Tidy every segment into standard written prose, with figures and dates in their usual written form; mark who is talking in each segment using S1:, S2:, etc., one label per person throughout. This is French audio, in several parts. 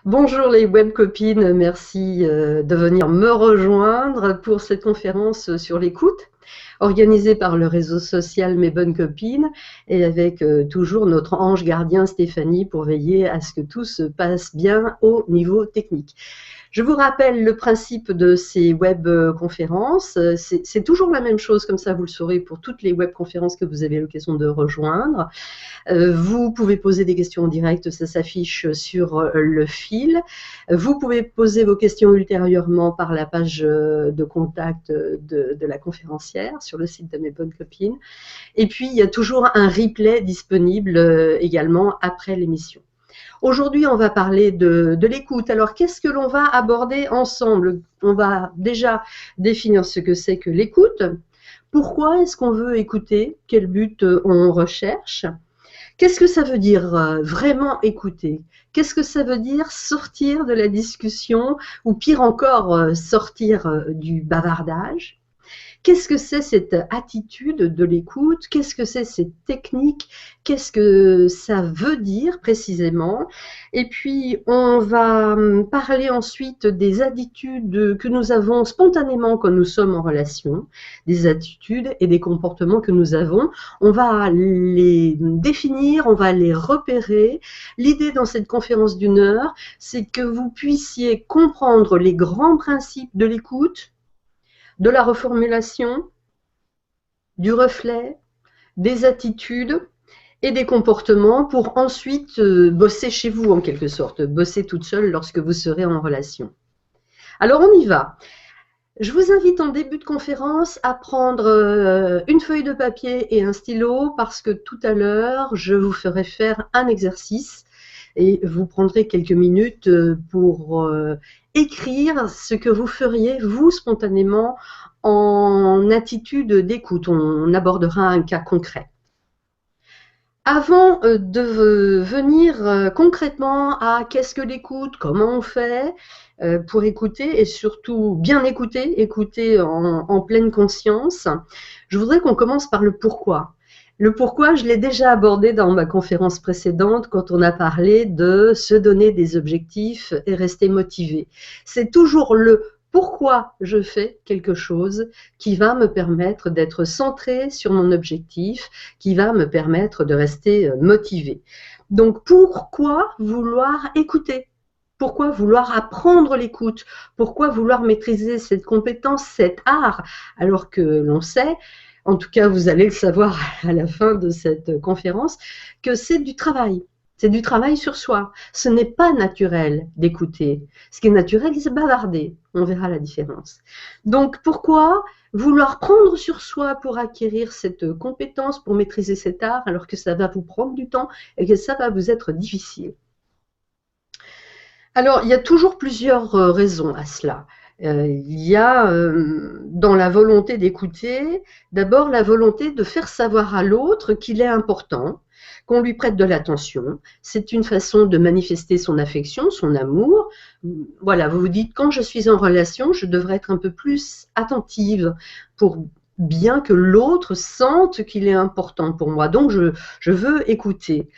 S1: Bonjour les web copines, merci de venir me rejoindre pour cette conférence sur l'écoute, organisée par le réseau social Mes Bonnes Copines et avec toujours notre ange gardien Stéphanie pour veiller à ce que tout se passe bien au niveau technique. Je vous rappelle le principe de ces web-conférences. C'est toujours la même chose, comme ça vous le saurez pour toutes les web-conférences que vous avez l'occasion de rejoindre. Vous pouvez poser des questions en direct, ça s'affiche sur le fil. Vous pouvez poser vos questions ultérieurement par la page de contact de la conférencière sur le site de Mes Bonnes Copines. Et puis, il y a toujours un replay disponible également après l'émission. Aujourd'hui, on va parler de l'écoute. Alors, qu'est-ce que l'on va aborder ensemble? On va déjà définir ce que c'est que l'écoute. Pourquoi est-ce qu'on veut écouter? Quel but on recherche? Qu'est-ce que ça veut dire vraiment écouter? Qu'est-ce que ça veut dire sortir de la discussion ou pire encore, sortir du bavardage? Qu'est-ce que c'est cette attitude de l'écoute? Qu'est-ce que c'est cette technique? Qu'est-ce que ça veut dire précisément? Et puis, on va parler ensuite des attitudes que nous avons spontanément quand nous sommes en relation, des attitudes et des comportements que nous avons. On va les définir, on va les repérer. L'idée dans cette conférence d'une heure, c'est que vous puissiez comprendre les grands principes de l'écoute, de la reformulation, du reflet, des attitudes et des comportements pour ensuite bosser chez vous en quelque sorte, bosser toute seule lorsque vous serez en relation. Alors on y va. Je vous invite en début de conférence à prendre une feuille de papier et un stylo parce que tout à l'heure, je vous ferai faire un exercice et vous prendrez quelques minutes pour écrire ce que vous feriez, vous, spontanément, en attitude d'écoute. On abordera un cas concret. Avant de venir concrètement à qu'est-ce que l'écoute, comment on fait pour écouter et surtout bien écouter, écouter en pleine conscience, je voudrais qu'on commence par le pourquoi. Le pourquoi, je l'ai déjà abordé dans ma conférence précédente quand on a parlé de se donner des objectifs et rester motivé. C'est toujours le pourquoi je fais quelque chose qui va me permettre d'être centré sur mon objectif, qui va me permettre de rester motivé. Donc, pourquoi vouloir écouter? Pourquoi vouloir apprendre l'écoute? Pourquoi vouloir maîtriser cette compétence, cet art, alors que l'on sait, en tout cas vous allez le savoir à la fin de cette conférence, que c'est du travail. C'est du travail sur soi. Ce n'est pas naturel d'écouter. Ce qui est naturel, c'est bavarder. On verra la différence. Donc, pourquoi vouloir prendre sur soi pour acquérir cette compétence, pour maîtriser cet art, alors que ça va vous prendre du temps et que ça va vous être difficile? Alors, il y a toujours plusieurs raisons à cela. Il y a dans la volonté d'écouter, d'abord la volonté de faire savoir à l'autre qu'il est important, qu'on lui prête de l'attention. C'est une façon de manifester son affection, son amour. Voilà, vous vous dites, quand je suis en relation, je devrais être un peu plus attentive pour bien que l'autre sente qu'il est important pour moi. Donc, je veux écouter.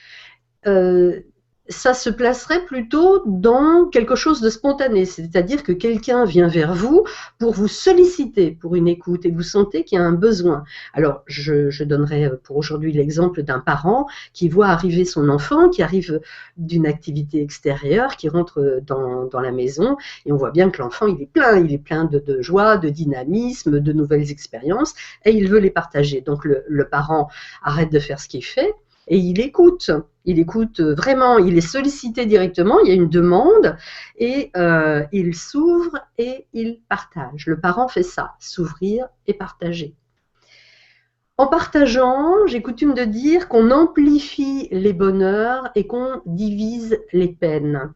S1: Ça se placerait plutôt dans quelque chose de spontané, c'est-à-dire que quelqu'un vient vers vous pour vous solliciter pour une écoute et vous sentez qu'il y a un besoin. Alors, je donnerai pour aujourd'hui l'exemple d'un parent qui voit arriver son enfant, qui arrive d'une activité extérieure, qui rentre dans la maison et on voit bien que l'enfant, il est plein de joie, de dynamisme, de nouvelles expériences et il veut les partager. Donc, le parent arrête de faire ce qu'il fait et il écoute vraiment, il est sollicité directement, il y a une demande et il s'ouvre et il partage. Le parent fait ça, s'ouvrir et partager. En partageant, j'ai coutume de dire qu'on amplifie les bonheurs et qu'on divise les peines.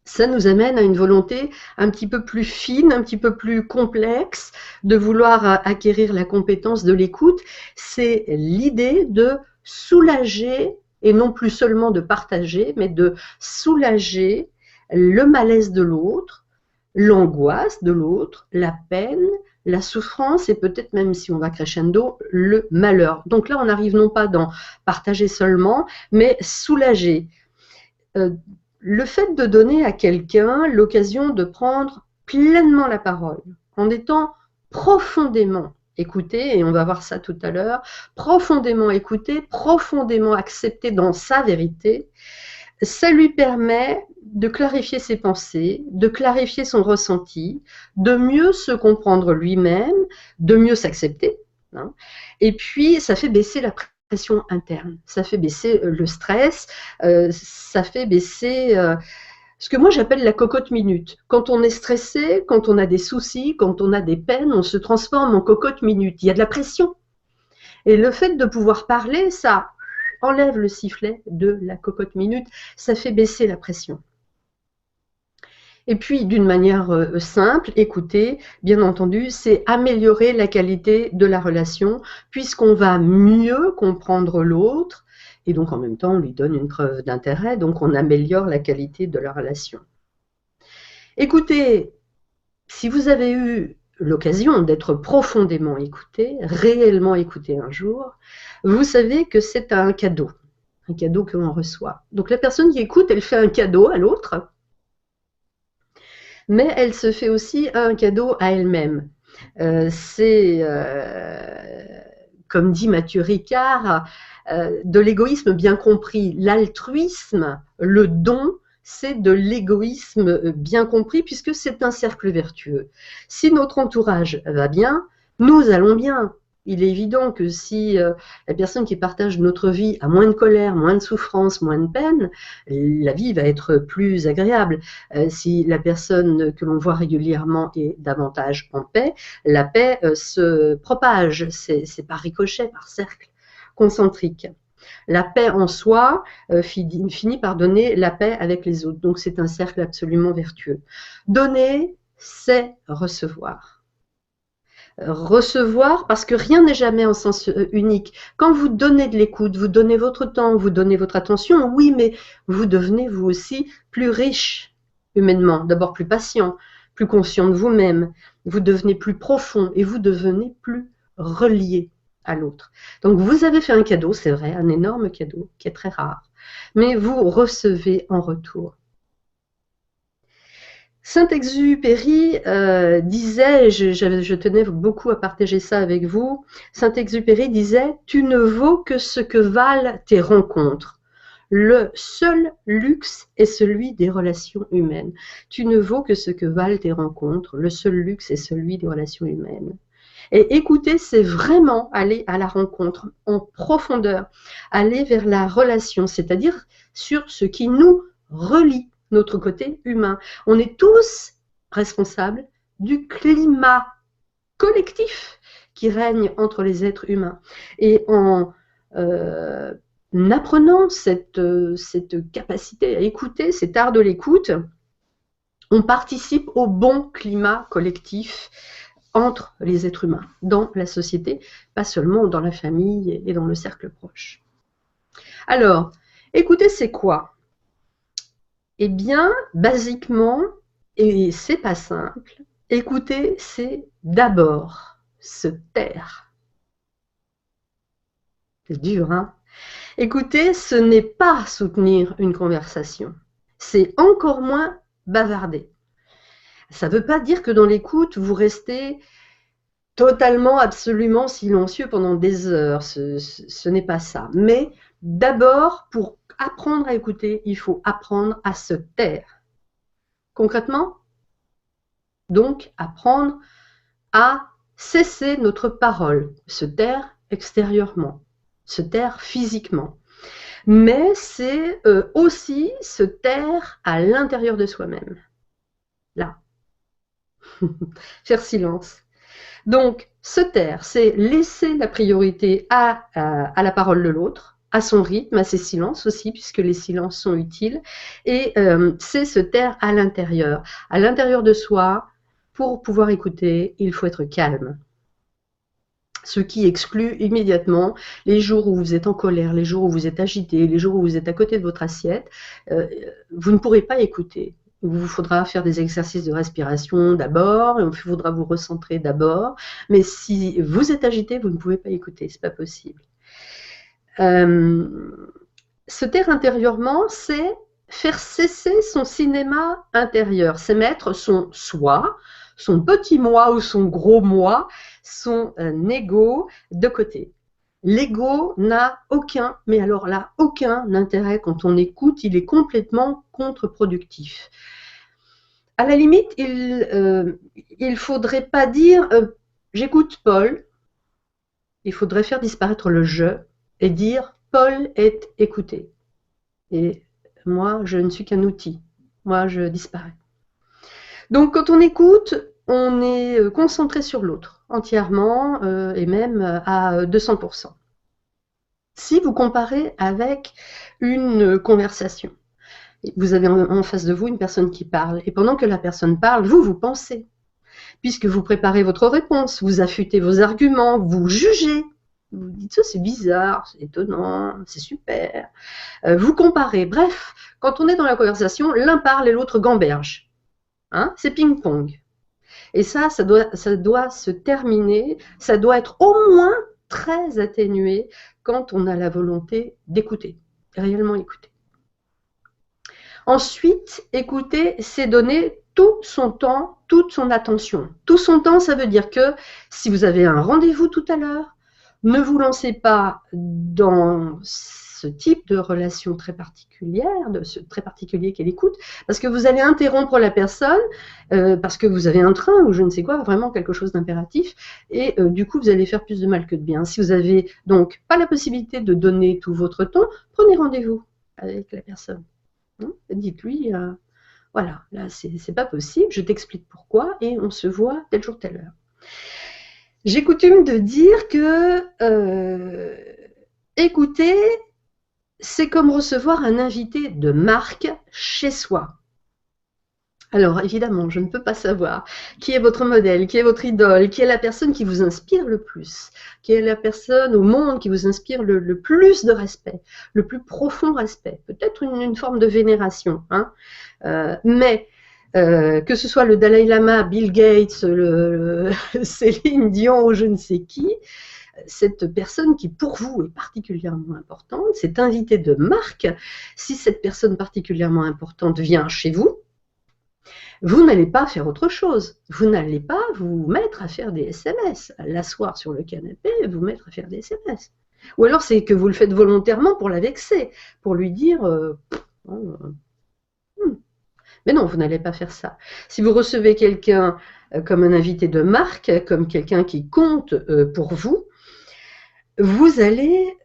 S1: Ça nous amène à une volonté un petit peu plus fine, un petit peu plus complexe de vouloir acquérir la compétence de l'écoute. C'est l'idée de soulager, et non plus seulement de partager, mais de soulager le malaise de l'autre, l'angoisse de l'autre, la peine, la souffrance et peut-être même, si on va crescendo, le malheur. Donc là, on arrive non pas dans partager seulement, mais soulager. le fait de donner à quelqu'un l'occasion de prendre pleinement la parole, en étant profondément écouté, et on va voir ça tout à l'heure, profondément écouté, profondément accepté dans sa vérité, ça lui permet de clarifier ses pensées, de clarifier son ressenti, de mieux se comprendre lui-même, de mieux s'accepter, hein. Et puis, ça fait baisser la pression interne, ça fait baisser le stress, ça fait baisser ce que moi j'appelle la cocotte minute. Quand on est stressé, quand on a des soucis, quand on a des peines, on se transforme en cocotte minute. Il y a de la pression. Et le fait de pouvoir parler, ça enlève le sifflet de la cocotte minute, ça fait baisser la pression. Et puis, d'une manière simple, écouter, bien entendu, c'est améliorer la qualité de la relation, puisqu'on va mieux comprendre l'autre, et donc en même temps, on lui donne une preuve d'intérêt, donc on améliore la qualité de la relation. Écoutez, si vous avez eu l'occasion d'être profondément écouté, réellement écouté un jour, vous savez que c'est un cadeau que l'on reçoit. Donc la personne qui écoute, elle fait un cadeau à l'autre, mais elle se fait aussi un cadeau à elle-même. C'est, comme dit Mathieu Ricard, de l'égoïsme bien compris. L'altruisme, le don, c'est de l'égoïsme bien compris, puisque c'est un cercle vertueux. Si notre entourage va bien, nous allons bien. Il est évident que si la personne qui partage notre vie a moins de colère, moins de souffrance, moins de peine, la vie va être plus agréable. Si la personne que l'on voit régulièrement est davantage en paix, la paix se propage, c'est par ricochet, par cercle concentrique. La paix en soi finit par donner la paix avec les autres. Donc c'est un cercle absolument vertueux. Donner, c'est recevoir. Recevoir, parce que rien n'est jamais en sens unique. Quand vous donnez de l'écoute, vous donnez votre temps, vous donnez votre attention, oui, mais vous devenez vous aussi plus riche humainement, d'abord plus patient, plus conscient de vous-même, vous devenez plus profond et vous devenez plus relié à l'autre. Donc vous avez fait un cadeau, c'est vrai, un énorme cadeau qui est très rare, mais vous recevez en retour. Saint-Exupéry disait, je tenais beaucoup à partager ça avec vous, Saint-Exupéry disait « Tu ne vaux que ce que valent tes rencontres. Le seul luxe est celui des relations humaines. Tu ne vaux que ce que valent tes rencontres. Le seul luxe est celui des relations humaines. » Et écouter, c'est vraiment aller à la rencontre en profondeur, aller vers la relation, c'est-à-dire sur ce qui nous relie, notre côté humain. On est tous responsables du climat collectif qui règne entre les êtres humains. Et en apprenant cette capacité à écouter, cet art de l'écoute, on participe au bon climat collectif entre les êtres humains, dans la société, pas seulement dans la famille et dans le cercle proche. Alors, écouter, c'est quoi? Eh bien, basiquement, et c'est pas simple, écouter, c'est d'abord se taire. C'est dur, hein? Écouter, ce n'est pas soutenir une conversation, c'est encore moins bavarder. Ça ne veut pas dire que dans l'écoute, vous restez totalement, absolument silencieux pendant des heures, ce n'est pas ça. Mais d'abord, pour apprendre à écouter, il faut apprendre à se taire. Concrètement, donc, apprendre à cesser notre parole, se taire extérieurement, se taire physiquement. Mais c'est aussi se taire à l'intérieur de soi-même. Là. Faire silence. Donc, se taire, c'est laisser la priorité à la parole de l'autre, à son rythme, à ses silences aussi, puisque les silences sont utiles, et c'est se taire à l'intérieur de soi. Pour pouvoir écouter, il faut être calme. Ce qui exclut immédiatement les jours où vous êtes en colère, les jours où vous êtes agité, les jours où vous êtes à côté de votre assiette, vous ne pourrez pas écouter. Il vous faudra faire des exercices de respiration d'abord, il faudra vous recentrer d'abord, mais si vous êtes agité, vous ne pouvez pas écouter, c'est pas possible. Se taire intérieurement, c'est faire cesser son cinéma intérieur, c'est mettre son soi, son petit moi ou son gros moi, son ego de côté. L'ego n'a aucun, mais alors là, aucun intérêt quand on écoute, il est complètement contre-productif. À la limite, il faudrait pas dire j'écoute Paul, il faudrait faire disparaître le je et dire Paul est écouté. Et moi, je ne suis qu'un outil. Moi, je disparais. Donc, quand on écoute, on est concentré sur l'autre, entièrement, et même à 200%. Si vous comparez avec une conversation, vous avez en face de vous une personne qui parle, et pendant que la personne parle, vous pensez, puisque vous préparez votre réponse, vous affûtez vos arguments, vous jugez. Vous dites ça, c'est bizarre, c'est étonnant, c'est super. Vous comparez. Bref, quand on est dans la conversation, l'un parle et l'autre gamberge. Hein, c'est ping-pong. Et ça doit se terminer, ça doit être au moins très atténué quand on a la volonté d'écouter, réellement écouter. Ensuite, écouter, c'est donner tout son temps, toute son attention. Tout son temps, ça veut dire que si vous avez un rendez-vous tout à l'heure, ne vous lancez pas dans ce type de relation très particulière, de ce très particulier qu'elle écoute, parce que vous allez interrompre la personne, parce que vous avez un train ou je ne sais quoi, vraiment quelque chose d'impératif, et du coup vous allez faire plus de mal que de bien. Si vous avez donc pas la possibilité de donner tout votre temps, prenez rendez-vous avec la personne. Dites-lui, voilà, là c'est pas possible, je t'explique pourquoi, et on se voit tel jour, telle heure. J'ai coutume de dire que écouter, c'est comme recevoir un invité de marque chez soi. Alors évidemment, je ne peux pas savoir qui est votre modèle, qui est votre idole, qui est la personne qui vous inspire le plus, qui est la personne au monde qui vous inspire le plus de respect, le plus profond respect, peut-être une forme de vénération, hein. Mais que ce soit le Dalai Lama, Bill Gates, Céline Dion ou je ne sais qui, cette personne qui pour vous est particulièrement importante, cet invité de marque, si cette personne particulièrement importante vient chez vous, vous n'allez pas faire autre chose. Vous n'allez pas vous mettre à faire des SMS, à l'asseoir sur le canapé et vous mettre à faire des SMS. Ou alors c'est que vous le faites volontairement pour la vexer, pour lui dire mais non, vous n'allez pas faire ça. Si vous recevez quelqu'un comme un invité de marque, comme quelqu'un qui compte pour vous, vous allez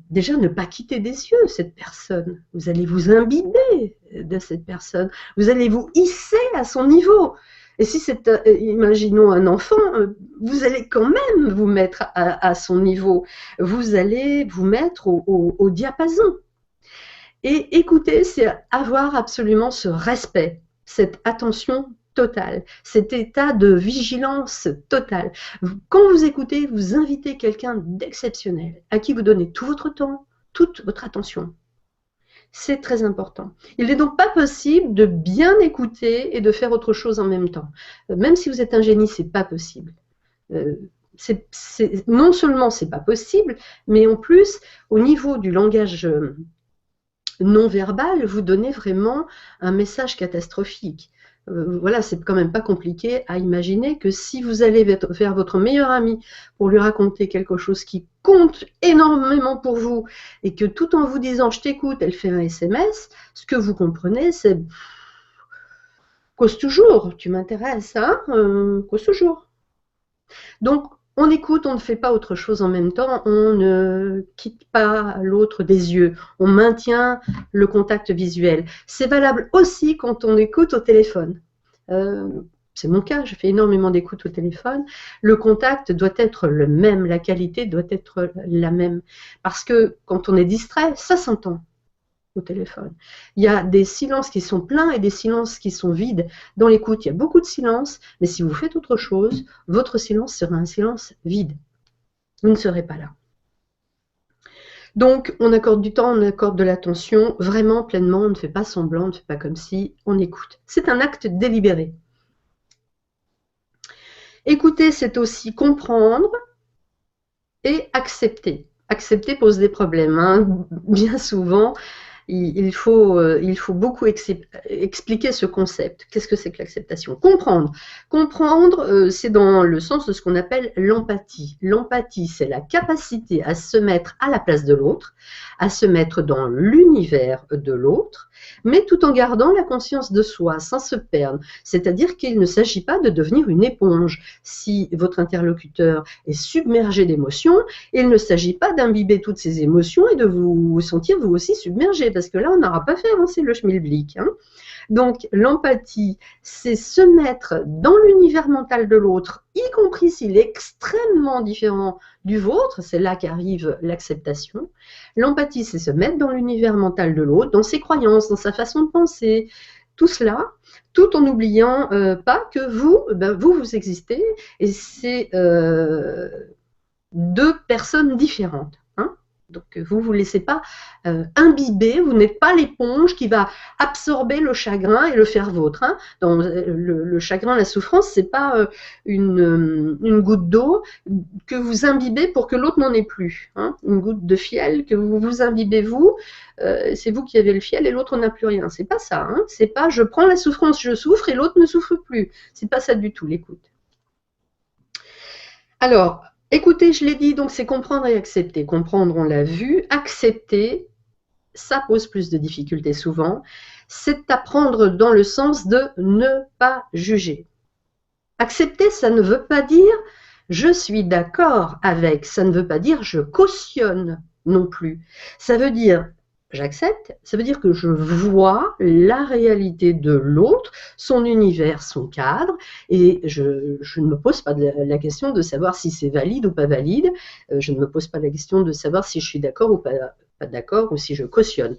S1: déjà ne pas quitter des yeux cette personne. Vous allez vous imbiber de cette personne. Vous allez vous hisser à son niveau. Et si c'est, imaginons un enfant, vous allez quand même vous mettre à son niveau. Vous allez vous mettre au diapason. Et écouter, c'est avoir absolument ce respect, cette attention totale, cet état de vigilance totale. Quand vous écoutez, vous invitez quelqu'un d'exceptionnel, à qui vous donnez tout votre temps, toute votre attention. C'est très important. Il n'est donc pas possible de bien écouter et de faire autre chose en même temps. Même si vous êtes un génie, c'est pas possible. Non seulement c'est pas possible, mais en plus, au niveau du langage non verbal, vous donnez vraiment un message catastrophique. Voilà, c'est quand même pas compliqué à imaginer que si vous allez vers votre meilleur ami pour lui raconter quelque chose qui compte énormément pour vous et que tout en vous disant je t'écoute, elle fait un SMS, ce que vous comprenez c'est cause toujours, tu m'intéresses, hein, cause toujours. Donc on écoute, on ne fait pas autre chose en même temps, on ne quitte pas l'autre des yeux, on maintient le contact visuel. C'est valable aussi quand on écoute au téléphone. C'est mon cas, je fais énormément d'écoute au téléphone. Le contact doit être le même, la qualité doit être la même. Parce que quand on est distrait, ça s'entend au téléphone. Il y a des silences qui sont pleins et des silences qui sont vides. Dans l'écoute, il y a beaucoup de silence, mais si vous faites autre chose, votre silence sera un silence vide. Vous ne serez pas là. Donc, on accorde du temps, on accorde de l'attention, vraiment pleinement, on ne fait pas semblant, on ne fait pas comme si, on écoute. C'est un acte délibéré. Écouter, c'est aussi comprendre et accepter. Accepter pose des problèmes, hein. Bien souvent. il faut beaucoup expliquer ce concept. Qu'est-ce que c'est que l'acceptation? Comprendre. Comprendre, c'est dans le sens de ce qu'on appelle l'empathie. L'empathie, c'est la capacité à se mettre à la place de l'autre, à se mettre dans l'univers de l'autre, mais tout en gardant la conscience de soi, sans se perdre. C'est-à-dire qu'il ne s'agit pas de devenir une éponge. Si votre interlocuteur est submergé d'émotions, il ne s'agit pas d'imbiber toutes ces émotions et de vous sentir vous aussi submergé, parce que là, on n'aura pas fait avancer le schmilblick. Donc, l'empathie, c'est se mettre dans l'univers mental de l'autre, y compris s'il est extrêmement différent du vôtre, c'est là qu'arrive l'acceptation. L'empathie, c'est se mettre dans l'univers mental de l'autre, dans ses croyances, dans sa façon de penser, tout cela, tout en n'oubliant pas que vous, vous existez, et c'est deux personnes différentes. Donc, vous ne vous laissez pas imbiber, vous n'êtes pas l'éponge qui va absorber le chagrin et le faire vôtre. Donc, le chagrin, la souffrance, ce n'est pas une goutte d'eau que vous imbibez pour que l'autre n'en ait plus. Une goutte de fiel que vous imbibez vous, c'est vous qui avez le fiel et l'autre n'a plus rien. C'est pas ça. C'est pas je prends la souffrance, je souffre et l'autre ne souffre plus. C'est pas ça du tout, l'écoute. Alors, écoutez, je l'ai dit, donc c'est comprendre et accepter. Comprendre, on l'a vu. Accepter, ça pose plus de difficultés souvent. C'est apprendre dans le sens de ne pas juger. Accepter, ça ne veut pas dire je suis d'accord avec, ça ne veut pas dire je cautionne non plus. Ça veut dire j'accepte, ça veut dire que je vois la réalité de l'autre, son univers, son cadre, et je ne me pose pas la question de savoir si c'est valide ou pas valide, je ne me pose pas la question de savoir si je suis d'accord ou pas d'accord, ou si je cautionne.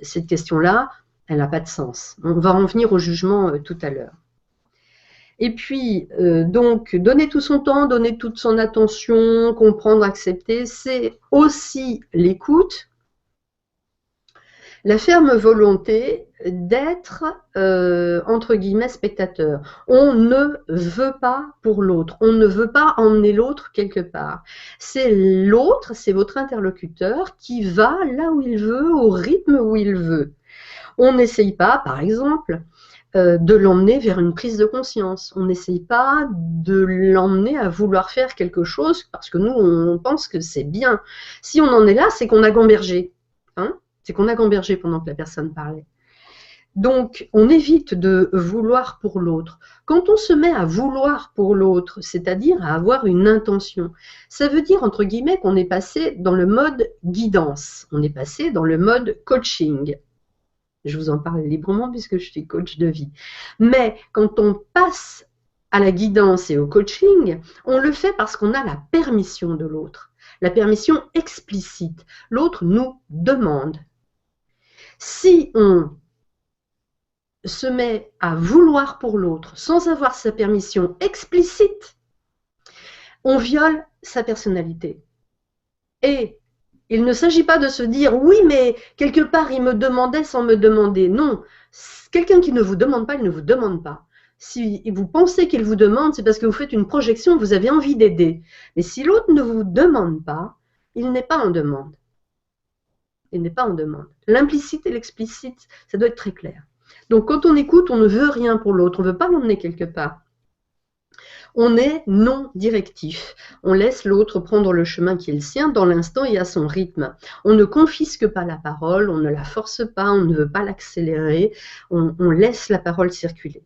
S1: Cette question-là, elle n'a pas de sens. On va en venir au jugement tout à l'heure. Et puis, donc, donner tout son temps, donner toute son attention, comprendre, accepter, c'est aussi l'écoute, la ferme volonté d'être, entre guillemets, spectateur. On ne veut pas pour l'autre, on ne veut pas emmener l'autre quelque part. C'est l'autre, c'est votre interlocuteur qui va là où il veut, au rythme où il veut. On n'essaye pas, par exemple, de l'emmener vers une prise de conscience. On n'essaye pas de l'emmener à vouloir faire quelque chose parce que nous, on pense que c'est bien. Si on en est là, c'est qu'on a gambergé. C'est qu'on a gambergé pendant que la personne parlait. Donc, on évite de vouloir pour l'autre. Quand on se met à vouloir pour l'autre, c'est-à-dire à avoir une intention, ça veut dire, entre guillemets, qu'on est passé dans le mode guidance. On est passé dans le mode coaching. Je vous en parle librement puisque je suis coach de vie. Mais quand on passe à la guidance et au coaching, on le fait parce qu'on a la permission de l'autre. La permission explicite. L'autre nous demande. Si on se met à vouloir pour l'autre sans avoir sa permission explicite, on viole sa personnalité. Et il ne s'agit pas de se dire « oui, mais quelque part, il me demandait sans me demander ». Non, quelqu'un qui ne vous demande pas, il ne vous demande pas. Si vous pensez qu'il vous demande, c'est parce que vous faites une projection, vous avez envie d'aider. Mais si l'autre ne vous demande pas, il n'est pas en demande. Il n'est pas en demande. L'implicite et l'explicite, ça doit être très clair. Donc, quand on écoute, on ne veut rien pour l'autre, on ne veut pas l'emmener quelque part. On est non directif. On laisse l'autre prendre le chemin qui est le sien dans l'instant et à son rythme. On ne confisque pas la parole, on ne la force pas, on ne veut pas l'accélérer, on laisse la parole circuler.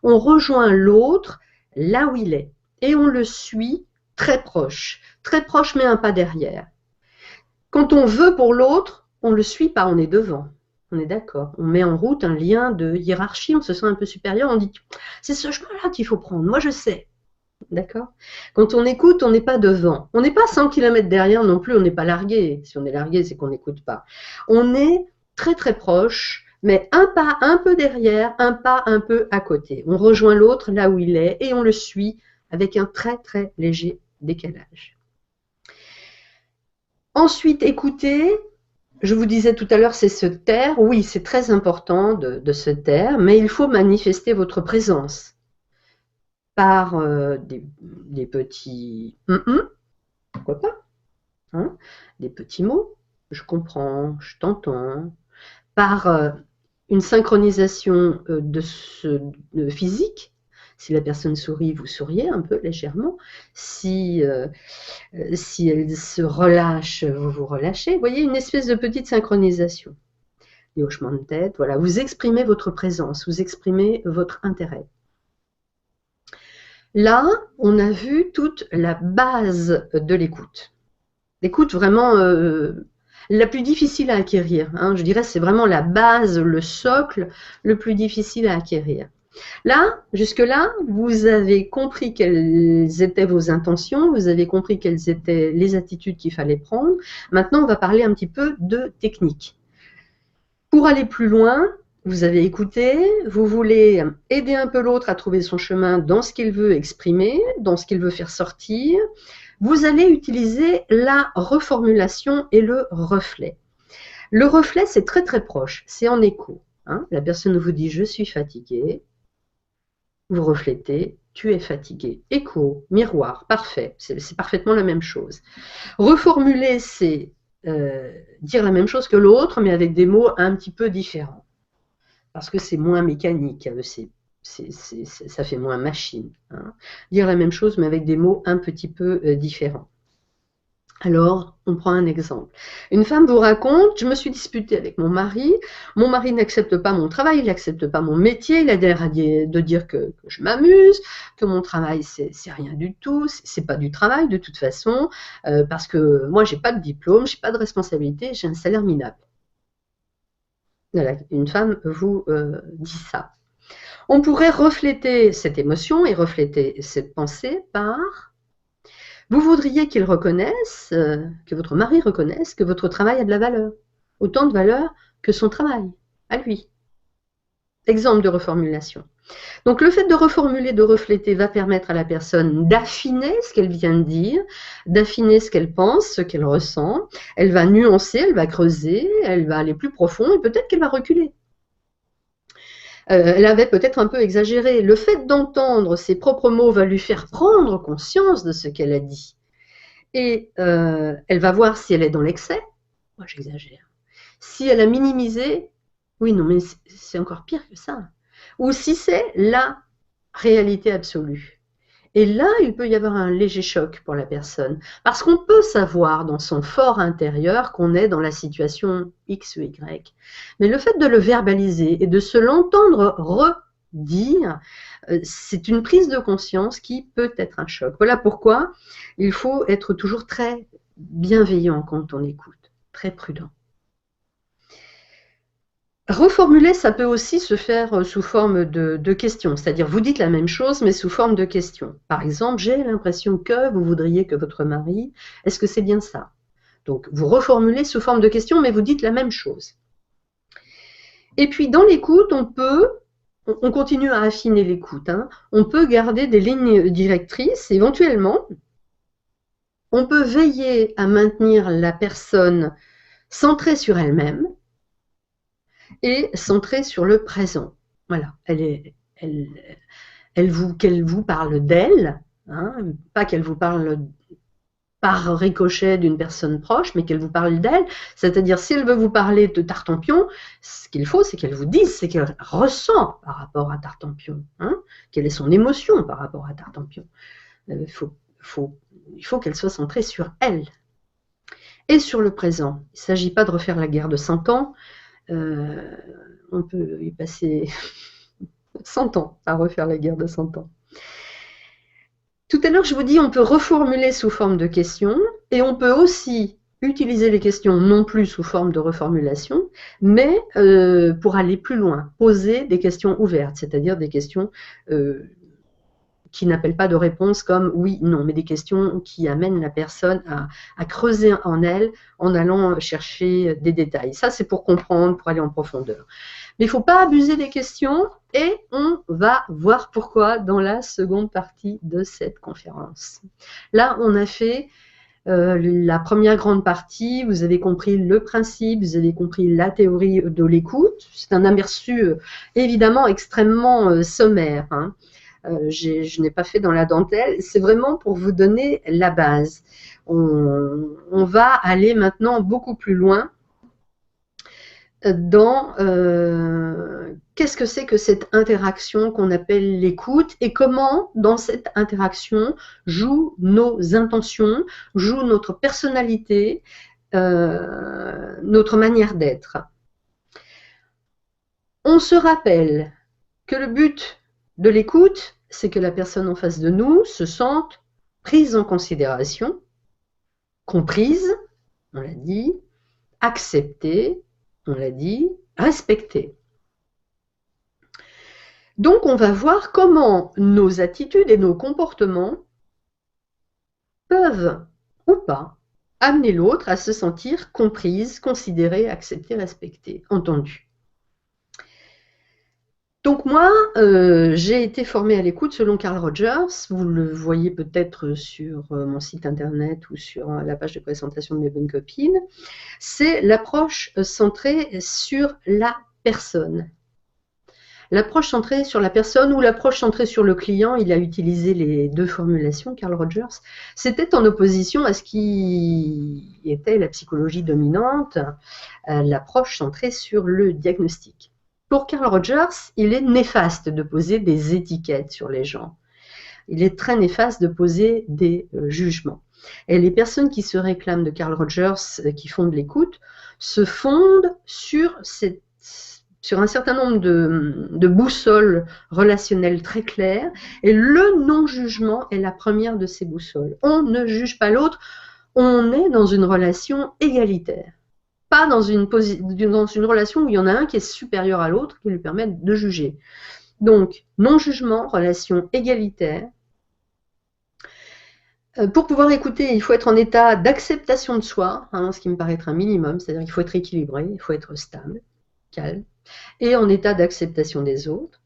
S1: On rejoint l'autre là où il est et on le suit très proche mais un pas derrière. Quand on veut pour l'autre, on ne le suit pas, on est devant. On est d'accord. On met en route un lien de hiérarchie, on se sent un peu supérieur, on dit c'est ce chemin-là qu'il faut prendre, moi je sais. D'accord? Quand on écoute, on n'est pas devant. On n'est pas 100 km derrière non plus, on n'est pas largué. Si on est largué, c'est qu'on n'écoute pas. On est très très proche, mais un pas un peu derrière, un pas un peu à côté. On rejoint l'autre là où il est et on le suit avec un très très léger décalage. Ensuite, écouter, je vous disais tout à l'heure, c'est se taire. Oui, c'est très important de se taire, mais il faut manifester votre présence par des petits pourquoi pas, des petits mots. Je comprends, je t'entends. par une synchronisation physique. Si la personne sourit, vous souriez un peu légèrement. Si elle se relâche, vous vous relâchez. Vous voyez, une espèce de petite synchronisation. Des hochements de tête, voilà. Vous exprimez votre présence, vous exprimez votre intérêt. Là, on a vu toute la base de l'écoute. L'écoute vraiment la plus difficile à acquérir. Hein. Je dirais c'est vraiment la base, le socle le plus difficile à acquérir. Là, jusque-là, vous avez compris quelles étaient vos intentions, vous avez compris quelles étaient les attitudes qu'il fallait prendre. Maintenant, on va parler un petit peu de technique. Pour aller plus loin, vous avez écouté, vous voulez aider un peu l'autre à trouver son chemin dans ce qu'il veut exprimer, dans ce qu'il veut faire sortir. Vous allez utiliser la reformulation et le reflet. Le reflet, c'est très très proche, c'est en écho. Hein. La personne vous dit « je suis fatigué », vous reflétez « tu es fatigué ». Écho, miroir, parfait, c'est parfaitement la même chose. Reformuler, c'est dire la même chose que l'autre, mais avec des mots un petit peu différents. Parce que c'est moins mécanique, ça fait moins machine. Hein. Dire la même chose, mais avec des mots un petit peu différents. Alors, on prend un exemple. Une femme vous raconte, je me suis disputée avec mon mari n'accepte pas mon travail, il n'accepte pas mon métier, il a l'air de dire que je m'amuse, que mon travail c'est rien du tout, c'est pas du travail de toute façon, parce que moi j'ai pas de diplôme, j'ai pas de responsabilité, j'ai un salaire minable. Voilà, une femme vous dit ça. On pourrait refléter cette émotion et refléter cette pensée par... Vous voudriez qu'il reconnaisse, que votre mari reconnaisse que votre travail a de la valeur. Autant de valeur que son travail, à lui. Exemple de reformulation. Donc le fait de reformuler, de refléter va permettre à la personne d'affiner ce qu'elle vient de dire, d'affiner ce qu'elle pense, ce qu'elle ressent. Elle va nuancer, elle va creuser, elle va aller plus profond et peut-être qu'elle va reculer. Elle avait peut-être un peu exagéré. Le fait d'entendre ses propres mots va lui faire prendre conscience de ce qu'elle a dit. Et elle va voir si elle est dans l'excès. Moi, j'exagère. Si elle a minimisé, oui, non, mais c'est encore pire que ça. Ou si c'est la réalité absolue. Et là, il peut y avoir un léger choc pour la personne. Parce qu'on peut savoir dans son fort intérieur qu'on est dans la situation X ou Y. Mais le fait de le verbaliser et de se l'entendre redire, c'est une prise de conscience qui peut être un choc. Voilà pourquoi il faut être toujours très bienveillant quand on écoute, très prudent. Reformuler, ça peut aussi se faire sous forme de questions, c'est-à-dire vous dites la même chose mais sous forme de questions. Par exemple, j'ai l'impression que vous voudriez que votre mari, est-ce que c'est bien ça? Donc vous reformulez sous forme de questions mais vous dites la même chose. Et puis dans l'écoute, on continue à affiner l'écoute. Hein. On peut garder des lignes directrices éventuellement. On peut veiller à maintenir la personne centrée sur elle-même et centrée sur le présent. Voilà, qu'elle vous parle d'elle, hein, pas qu'elle vous parle par ricochet d'une personne proche, mais qu'elle vous parle d'elle. C'est-à-dire, si elle veut vous parler de Tartampion, ce qu'il faut, c'est qu'elle vous dise ce qu'elle ressent par rapport à Tartampion. Hein, quelle est son émotion par rapport à Tartampion. Il faut qu'elle soit centrée sur elle et sur le présent. Il ne s'agit pas de refaire la guerre de 100 ans. On peut y passer 100 ans à refaire la guerre de 100 ans. Tout à l'heure, je vous dis, on peut reformuler sous forme de questions et on peut aussi utiliser les questions non plus sous forme de reformulation, mais pour aller plus loin, poser des questions ouvertes, c'est-à-dire des questions qui n'appellent pas de réponse comme oui, non, mais des questions qui amènent la personne à creuser en elle en allant chercher des détails. Ça, c'est pour comprendre, pour aller en profondeur. Mais il ne faut pas abuser des questions et on va voir pourquoi dans la seconde partie de cette conférence. Là, on a fait la première grande partie, vous avez compris le principe, vous avez compris la théorie de l'écoute. C'est un aperçu évidemment extrêmement sommaire. Hein. Je n'ai pas fait dans la dentelle, c'est vraiment pour vous donner la base. On va aller maintenant beaucoup plus loin dans qu'est-ce que c'est que cette interaction qu'on appelle l'écoute et comment dans cette interaction jouent nos intentions, joue notre personnalité, notre manière d'être. On se rappelle que le but de l'écoute, c'est que la personne en face de nous se sente prise en considération, comprise, on l'a dit, acceptée, on l'a dit, respectée. Donc on va voir comment nos attitudes et nos comportements peuvent ou pas amener l'autre à se sentir comprise, considérée, acceptée, respectée, entendue. Donc moi, j'ai été formée à l'écoute selon Carl Rogers. Vous le voyez peut-être sur mon site internet ou sur la page de présentation de mes bonnes copines. C'est l'approche centrée sur la personne. L'approche centrée sur la personne ou l'approche centrée sur le client, il a utilisé les deux formulations, Carl Rogers. C'était en opposition à ce qui était la psychologie dominante, l'approche centrée sur le diagnostic. Pour Carl Rogers, il est néfaste de poser des étiquettes sur les gens. Il est très néfaste de poser des jugements. Et les personnes qui se réclament de Carl Rogers, qui font de l'écoute, se fondent sur un certain nombre de boussoles relationnelles très claires, et le non-jugement est la première de ces boussoles. On ne juge pas l'autre, on est dans une relation égalitaire. Pas dans une relation où il y en a un qui est supérieur à l'autre, qui lui permet de juger. Donc, non-jugement, relation égalitaire. Pour pouvoir écouter, il faut être en état d'acceptation de soi, ce qui me paraît être un minimum, c'est-à-dire qu'il faut être équilibré, il faut être stable, calme, et en état d'acceptation des autres.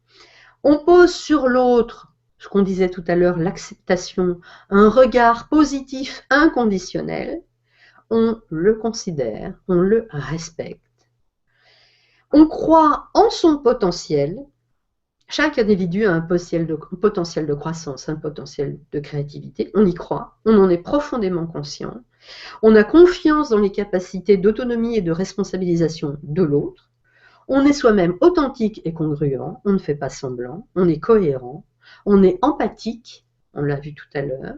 S1: On pose sur l'autre, ce qu'on disait tout à l'heure, l'acceptation, un regard positif inconditionnel. On le considère, on le respecte. On croit en son potentiel. Chaque individu a un potentiel de croissance, un potentiel de créativité. On y croit, on en est profondément conscient. On a confiance dans les capacités d'autonomie et de responsabilisation de l'autre. On est soi-même authentique et congruent, on ne fait pas semblant, on est cohérent, on est empathique, on l'a vu tout à l'heure.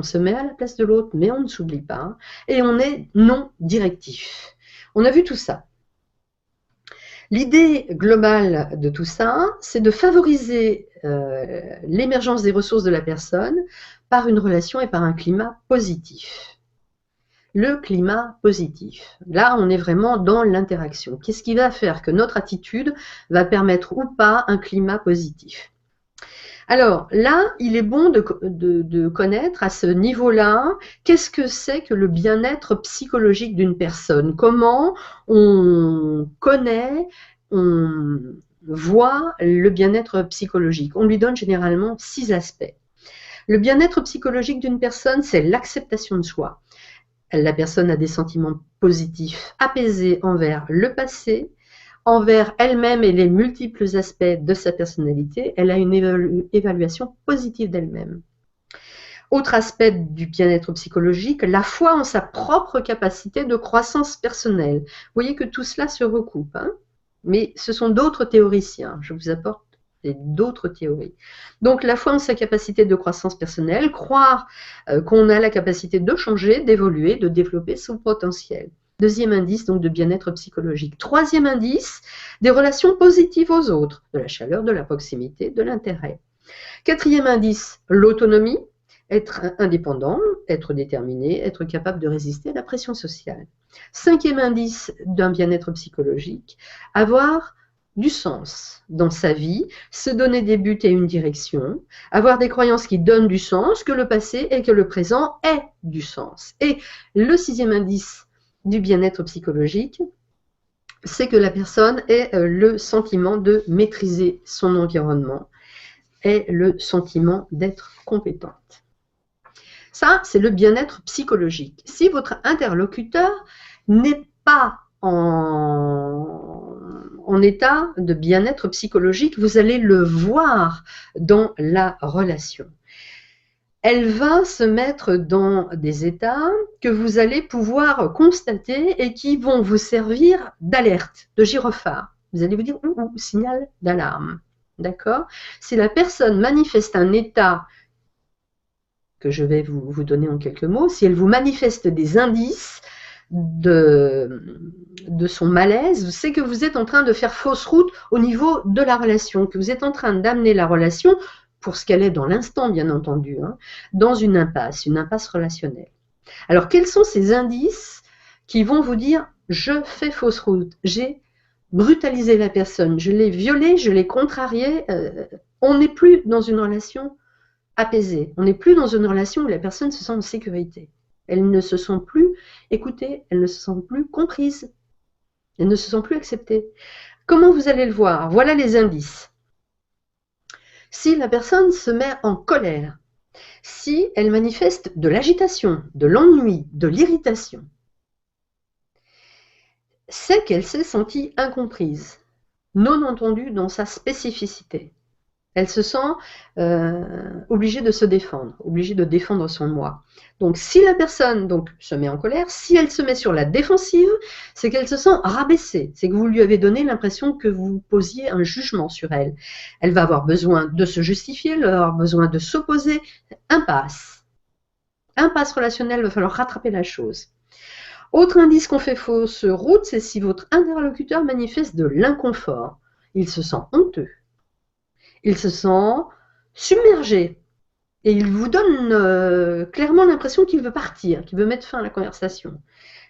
S1: On se met à la place de l'autre, mais on ne s'oublie pas. Et on est non directif. On a vu tout ça. L'idée globale de tout ça, c'est de favoriser l'émergence des ressources de la personne par une relation et par un climat positif. Le climat positif. Là, on est vraiment dans l'interaction. Qu'est-ce qui va faire que notre attitude va permettre ou pas un climat positif ? Alors là, il est bon de connaître à ce niveau-là, qu'est-ce que c'est que le bien-être psychologique d'une personne? Comment on connaît, on voit le bien-être psychologique? On lui donne généralement 6 aspects. Le bien-être psychologique d'une personne, c'est l'acceptation de soi. La personne a des sentiments positifs, apaisés envers le passé, envers elle-même et les multiples aspects de sa personnalité. Elle a une évaluation positive d'elle-même. Autre aspect du bien-être psychologique, la foi en sa propre capacité de croissance personnelle. Vous voyez que tout cela se recoupe, mais ce sont d'autres théoriciens. Je vous apporte d'autres théories. Donc la foi en sa capacité de croissance personnelle, croire qu'on a la capacité de changer, d'évoluer, de développer son potentiel. Deuxième indice donc de bien-être psychologique. Troisième indice, des relations positives aux autres, de la chaleur, de la proximité, de l'intérêt. Quatrième indice, l'autonomie, être indépendant, être déterminé, être capable de résister à la pression sociale. Cinquième indice d'un bien-être psychologique, avoir du sens dans sa vie, se donner des buts et une direction, avoir des croyances qui donnent du sens, que le passé et que le présent aient du sens. Et le sixième indice du bien-être psychologique, c'est que la personne ait le sentiment de maîtriser son environnement et le sentiment d'être compétente. Ça, c'est le bien-être psychologique. Si votre interlocuteur n'est pas en état de bien-être psychologique, vous allez le voir dans la relation. elle va se mettre dans des états que vous allez pouvoir constater et qui vont vous servir d'alerte, de gyrophare. Vous allez vous dire, signal d'alarme. D'accord? Si la personne manifeste un état que je vais vous donner en quelques mots, si elle vous manifeste des indices de son malaise, c'est que vous êtes en train de faire fausse route au niveau de la relation, que vous êtes en train d'amener la relation, pour ce qu'elle est dans l'instant bien entendu, dans une impasse relationnelle. Alors quels sont ces indices qui vont vous dire je fais fausse route, j'ai brutalisé la personne, je l'ai violée, je l'ai contrariée, on n'est plus dans une relation apaisée, on n'est plus dans une relation où la personne se sent en sécurité. Elles ne se sont plus écoutées, elles ne se sentent plus comprises, elles ne se sont plus acceptées. Comment vous allez le voir? Voilà les indices. Si la personne se met en colère, si elle manifeste de l'agitation, de l'ennui, de l'irritation, c'est qu'elle s'est sentie incomprise, non entendue dans sa spécificité. Elle se sent obligée de se défendre, obligée de défendre son moi. Donc si la personne se met en colère, si elle se met sur la défensive, c'est qu'elle se sent rabaissée, c'est que vous lui avez donné l'impression que vous posiez un jugement sur elle. Elle va avoir besoin de se justifier, elle va avoir besoin de s'opposer. Impasse. Impasse relationnelle, il va falloir rattraper la chose. Autre indice qu'on fait fausse route, c'est si votre interlocuteur manifeste de l'inconfort. Il se sent honteux. Il se sent submergé et il vous donne clairement l'impression qu'il veut partir, qu'il veut mettre fin à la conversation.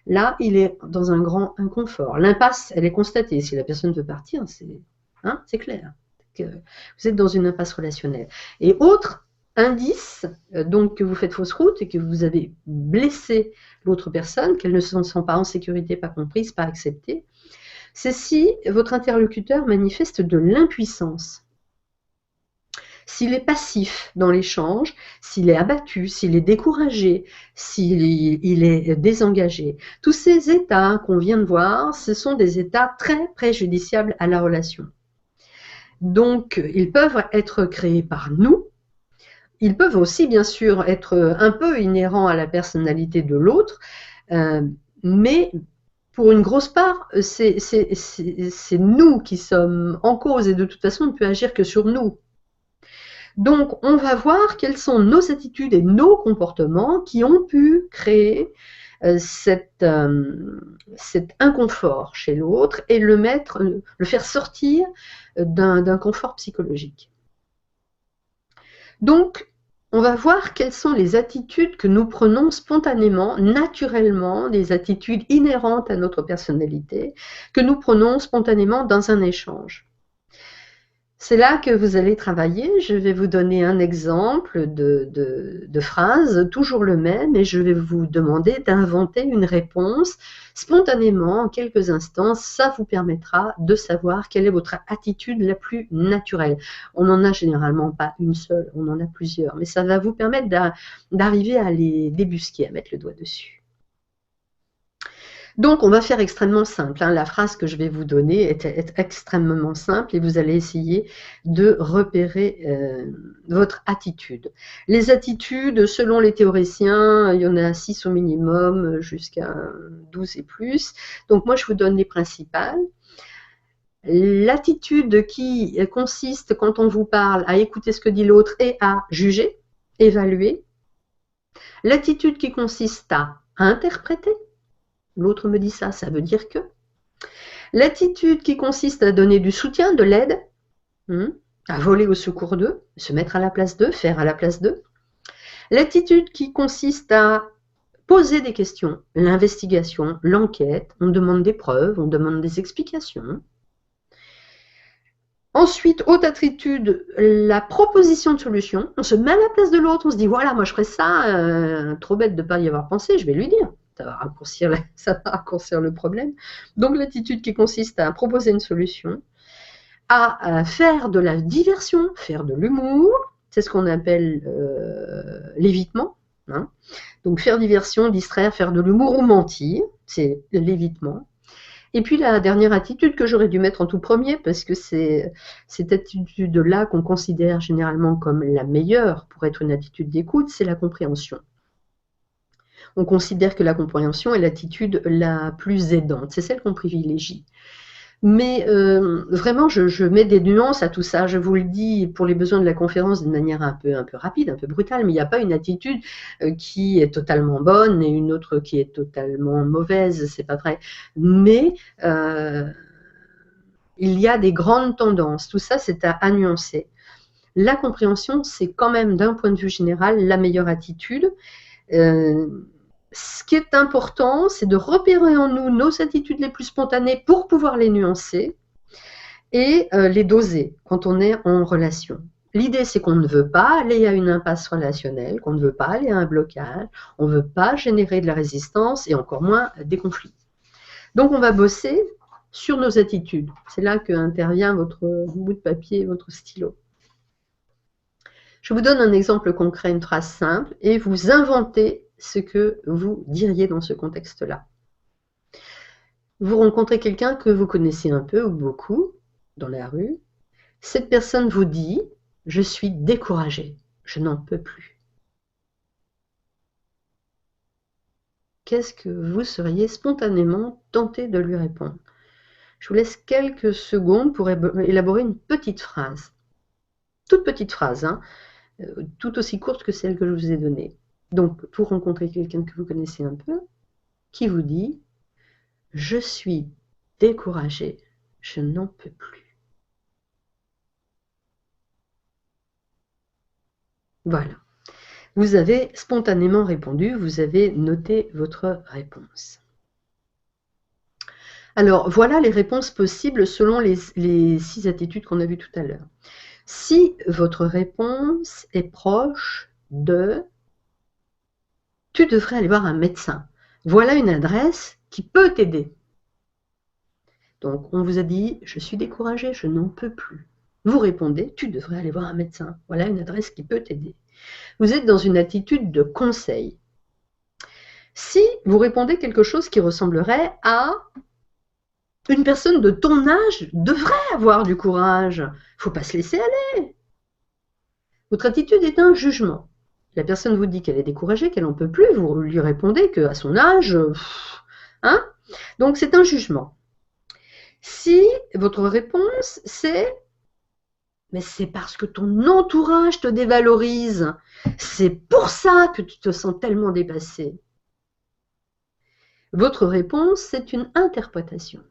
S1: Là, il est dans un grand inconfort. L'impasse, elle est constatée. Si la personne veut partir, c'est clair. Vous êtes dans une impasse relationnelle. Et autre indice, donc que vous faites fausse route et que vous avez blessé l'autre personne, qu'elle ne se sent pas en sécurité, pas comprise, pas acceptée, c'est si votre interlocuteur manifeste de l'impuissance. S'il est passif dans l'échange, s'il est abattu, s'il est découragé, s'il est désengagé. Tous ces états qu'on vient de voir, ce sont des états très préjudiciables à la relation. Donc, ils peuvent être créés par nous. Ils peuvent aussi, bien sûr, être un peu inhérents à la personnalité de l'autre, mais pour une grosse part, c'est nous qui sommes en cause et de toute façon, on ne peut agir que sur nous. Donc, on va voir quelles sont nos attitudes et nos comportements qui ont pu créer cet inconfort chez l'autre et le faire sortir d'un confort psychologique. Donc, on va voir quelles sont les attitudes que nous prenons spontanément, naturellement, des attitudes inhérentes à notre personnalité, que nous prenons spontanément dans un échange. C'est là que vous allez travailler. Je vais vous donner un exemple de phrase, toujours le même, et je vais vous demander d'inventer une réponse spontanément en quelques instants. Ça vous permettra de savoir quelle est votre attitude la plus naturelle. On n'en a généralement pas une seule, on en a plusieurs, mais ça va vous permettre d'arriver à les débusquer, à mettre le doigt dessus. Donc, on va faire extrêmement simple. La phrase que je vais vous donner est extrêmement simple et vous allez essayer de repérer votre attitude. Les attitudes, selon les théoriciens, il y en a 6 au minimum, jusqu'à 12 et plus. Donc, moi, je vous donne les principales. L'attitude qui consiste, quand on vous parle, à écouter ce que dit l'autre et à juger, évaluer. L'attitude qui consiste à interpréter. L'autre me dit ça, ça veut dire que. L'attitude qui consiste à donner du soutien, de l'aide, à voler au secours d'eux, se mettre à la place d'eux, faire à la place d'eux. L'attitude qui consiste à poser des questions, l'investigation, l'enquête, on demande des preuves, on demande des explications. Ensuite, autre attitude, la proposition de solution. On se met à la place de l'autre, on se dit, voilà, moi je ferais ça, trop bête de ne pas y avoir pensé, je vais lui dire. Ça va raccourcir le problème. Donc l'attitude qui consiste à proposer une solution, à faire de la diversion, faire de l'humour, c'est ce qu'on appelle l'évitement. Donc faire diversion, distraire, faire de l'humour ou mentir, c'est l'évitement. Et puis la dernière attitude que j'aurais dû mettre en tout premier, parce que c'est cette attitude-là qu'on considère généralement comme la meilleure pour être une attitude d'écoute, c'est la compréhension. On considère que la compréhension est l'attitude la plus aidante, c'est celle qu'on privilégie. Mais vraiment, je mets des nuances à tout ça. Je vous le dis pour les besoins de la conférence d'une manière un peu rapide, un peu brutale, mais il n'y a pas une attitude qui est totalement bonne et une autre qui est totalement mauvaise, c'est pas vrai. Mais il y a des grandes tendances. Tout ça, c'est à nuancer. La compréhension, c'est quand même, d'un point de vue général, la meilleure attitude. Ce qui est important, c'est de repérer en nous nos attitudes les plus spontanées pour pouvoir les nuancer et les doser quand on est en relation. L'idée, c'est qu'on ne veut pas aller à une impasse relationnelle, qu'on ne veut pas aller à un blocage, on ne veut pas générer de la résistance et encore moins des conflits. Donc, on va bosser sur nos attitudes. C'est là qu'intervient votre bout de papier, votre stylo. Je vous donne un exemple concret, une phrase simple, et vous inventez ce que vous diriez dans ce contexte-là. Vous rencontrez quelqu'un que vous connaissez un peu ou beaucoup dans la rue. Cette personne vous dit « Je suis découragée, je n'en peux plus ». Qu'est-ce que vous seriez spontanément tenté de lui répondre? Je vous laisse quelques secondes pour élaborer une petite phrase. Toute petite phrase, hein, tout aussi courte que celle que je vous ai donnée. Donc, vous rencontrez quelqu'un que vous connaissez un peu, qui vous dit « Je suis découragée, je n'en peux plus ». Voilà. Vous avez spontanément répondu, vous avez noté votre réponse. Alors, voilà les réponses possibles selon les 6 attitudes qu'on a vues tout à l'heure. Si votre réponse est proche de « tu devrais aller voir un médecin », voilà une adresse qui peut t'aider. Donc, on vous a dit « je suis découragée, je n'en peux plus ». Vous répondez « tu devrais aller voir un médecin ». Voilà une adresse qui peut t'aider. Vous êtes dans une attitude de conseil. Si vous répondez quelque chose qui ressemblerait à « une personne de ton âge devrait avoir du courage, il ne faut pas se laisser aller ». Votre attitude est un jugement. La personne vous dit qu'elle est découragée, qu'elle n'en peut plus, vous lui répondez qu'à son âge, hein? Donc c'est un jugement. Si votre réponse c'est « mais c'est parce que ton entourage te dévalorise, c'est pour ça que tu te sens tellement dépassé ». Votre réponse, c'est une interprétation.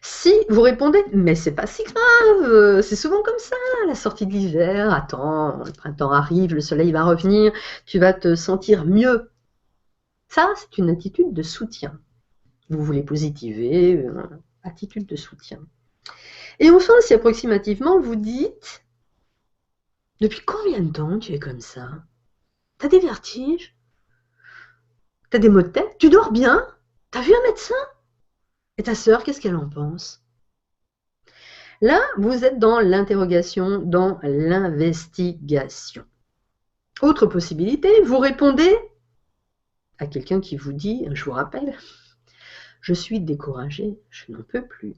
S1: Si vous répondez « mais c'est pas si grave, c'est souvent comme ça, la sortie de l'hiver, attends, le printemps arrive, le soleil va revenir, tu vas te sentir mieux ». Ça, c'est une attitude de soutien. Vous voulez positiver, attitude de soutien. Et enfin, si approximativement vous dites « depuis combien de temps tu es comme ça? T'as des vertiges? T'as des maux de tête? Tu dors bien? T'as vu un médecin? Et ta sœur, qu'est-ce qu'elle en pense ?» Là, vous êtes dans l'interrogation, dans l'investigation. Autre possibilité, vous répondez à quelqu'un qui vous dit, je vous rappelle, « je suis découragée, je n'en peux plus ».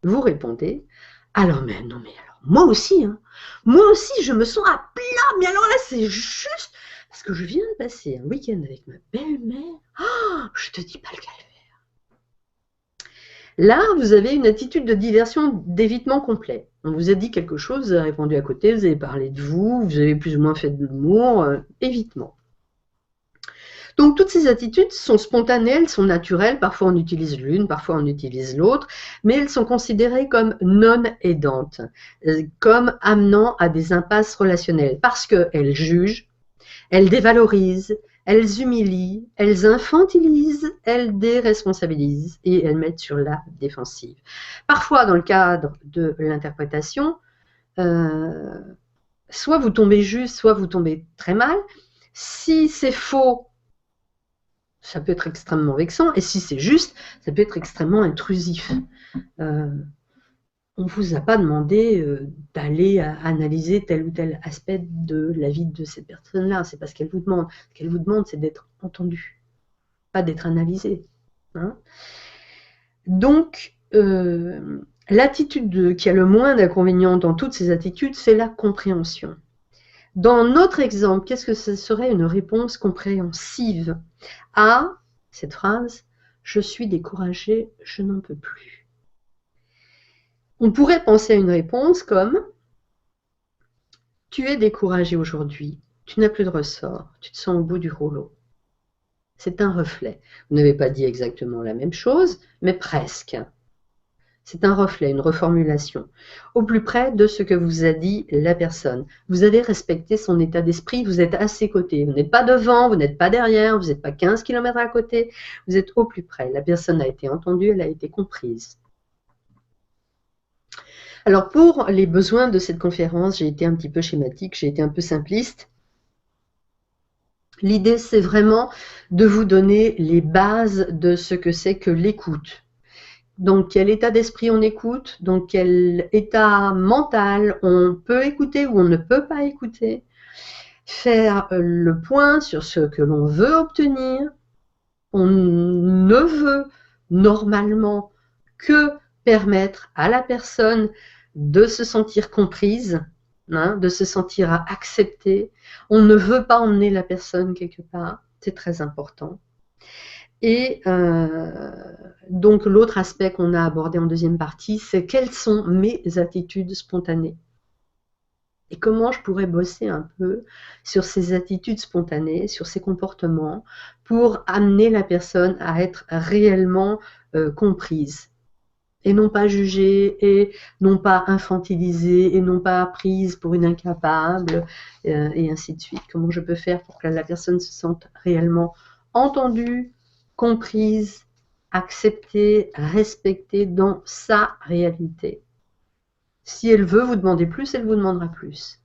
S1: Vous répondez, « alors mais non mais alors, moi aussi, hein, moi aussi je me sens à plat, mais alors là c'est juste parce que je viens de passer un week-end avec ma belle-mère, oh, je te dis pas le calvaire ». Là, vous avez une attitude de diversion, d'évitement complet. On vous a dit quelque chose, vous avez répondu à côté, vous avez parlé de vous, vous avez plus ou moins fait de l'humour, évitement. Donc toutes ces attitudes sont spontanées, elles sont naturelles, parfois on utilise l'une, parfois on utilise l'autre, mais elles sont considérées comme non aidantes, comme amenant à des impasses relationnelles, parce qu'elles jugent, elles dévalorisent, elles humilient, elles infantilisent, elles déresponsabilisent et elles mettent sur la défensive. Parfois, dans le cadre de l'interprétation, soit vous tombez juste, soit vous tombez très mal. Si c'est faux, ça peut être extrêmement vexant, et si c'est juste, ça peut être extrêmement intrusif. On ne vous a pas demandé d'aller analyser tel ou tel aspect de la vie de cette personne-là. C'est pas ce qu'elle vous demande. Ce qu'elle vous demande, c'est d'être entendu. pas d'être analysé. Hein. Donc, l'attitude qui a le moins d'inconvénients dans toutes ces attitudes, c'est la compréhension. Dans notre exemple, qu'est-ce que ce serait une réponse compréhensive à cette phrase « Je suis découragé, je n'en peux plus ». On pourrait penser à une réponse comme « Tu es découragé aujourd'hui, tu n'as plus de ressort, tu te sens au bout du rouleau ». C'est un reflet. Vous n'avez pas dit exactement la même chose, mais presque. C'est un reflet, une reformulation, au plus près de ce que vous a dit la personne. Vous avez respecté son état d'esprit, vous êtes à ses côtés. Vous n'êtes pas devant, vous n'êtes pas derrière, vous n'êtes pas 15 km à côté, vous êtes au plus près. La personne a été entendue, elle a été comprise. Alors pour les besoins de cette conférence, j'ai été un petit peu schématique, j'ai été un peu simpliste. L'idée, c'est vraiment de vous donner les bases de ce que c'est que l'écoute. Donc, quel état d'esprit on écoute, donc quel état mental on peut écouter ou on ne peut pas écouter, faire le point sur ce que l'on veut obtenir. On ne veut normalement que permettre à la personne de se sentir comprise, hein, de se sentir acceptée. On ne veut pas emmener la personne quelque part, c'est très important. Et donc l'autre aspect qu'on a abordé en deuxième partie, c'est quelles sont mes attitudes spontanées et comment je pourrais bosser un peu sur ces attitudes spontanées, sur ces comportements, pour amener la personne à être réellement comprise et non pas jugée, et non pas infantilisée, et non pas prise pour une incapable, et ainsi de suite. Comment je peux faire pour que la personne se sente réellement entendue, comprise, acceptée, respectée dans sa réalité. Si elle veut vous demander plus, elle vous demandera plus.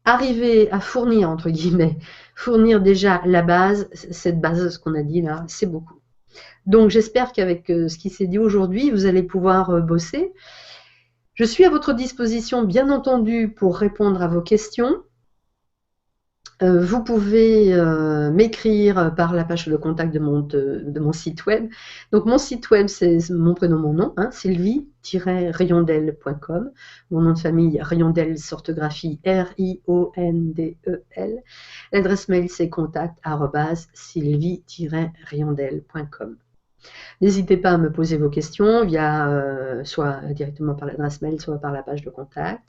S1: Arriver à fournir, entre guillemets, fournir déjà la base, cette base, ce qu'on a dit là, c'est beaucoup. Donc j'espère qu'avec ce qui s'est dit aujourd'hui, vous allez pouvoir bosser. Je suis à votre disposition, bien entendu, pour répondre à vos questions. Vous pouvez m'écrire par la page de contact de mon site web. Donc mon site web, c'est mon prénom, mon nom, hein, sylvie-riondel.com. Mon nom de famille, Riondel, s'orthographie R-I-O-N-D-E-L. L'adresse mail, c'est contact@sylvie-riondel.com. N'hésitez pas à me poser vos questions via soit directement par l'adresse mail, soit par la page de contact.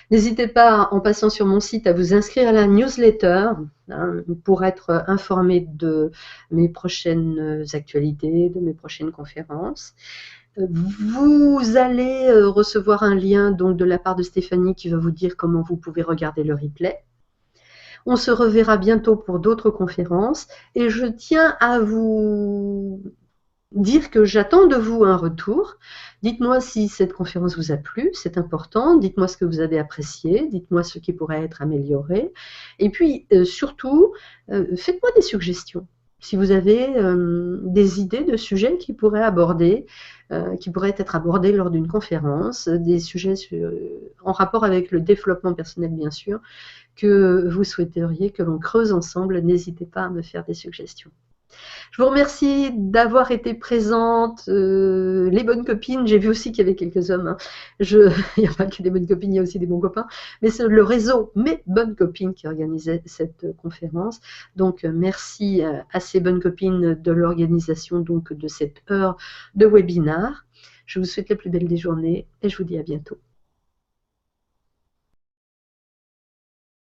S1: N'hésitez pas, en passant sur mon site, à vous inscrire à la newsletter, hein, pour être informé de mes prochaines actualités, de mes prochaines conférences. Vous allez recevoir un lien donc, de la part de Stéphanie qui va vous dire comment vous pouvez regarder le replay. On se reverra bientôt pour d'autres conférences et je tiens à vous dire que j'attends de vous un retour. Dites-moi si cette conférence vous a plu, c'est important. Dites-moi ce que vous avez apprécié, dites-moi ce qui pourrait être amélioré. Et puis, surtout, faites-moi des suggestions. Si vous avez des idées de sujets qui pourraient être abordés lors d'une conférence, des sujets en rapport avec le développement personnel, bien sûr, que vous souhaiteriez que l'on creuse ensemble, n'hésitez pas à me faire des suggestions. Je vous remercie d'avoir été présente, les bonnes copines. J'ai vu aussi qu'il y avait quelques hommes. Hein. Il n'y a pas que des bonnes copines, il y a aussi des bons copains. Mais c'est le réseau Mes Bonnes Copines qui organisait cette conférence. Donc, merci à ces bonnes copines de l'organisation de cette heure de webinar. Je vous souhaite la plus belle des journées et je vous dis à bientôt.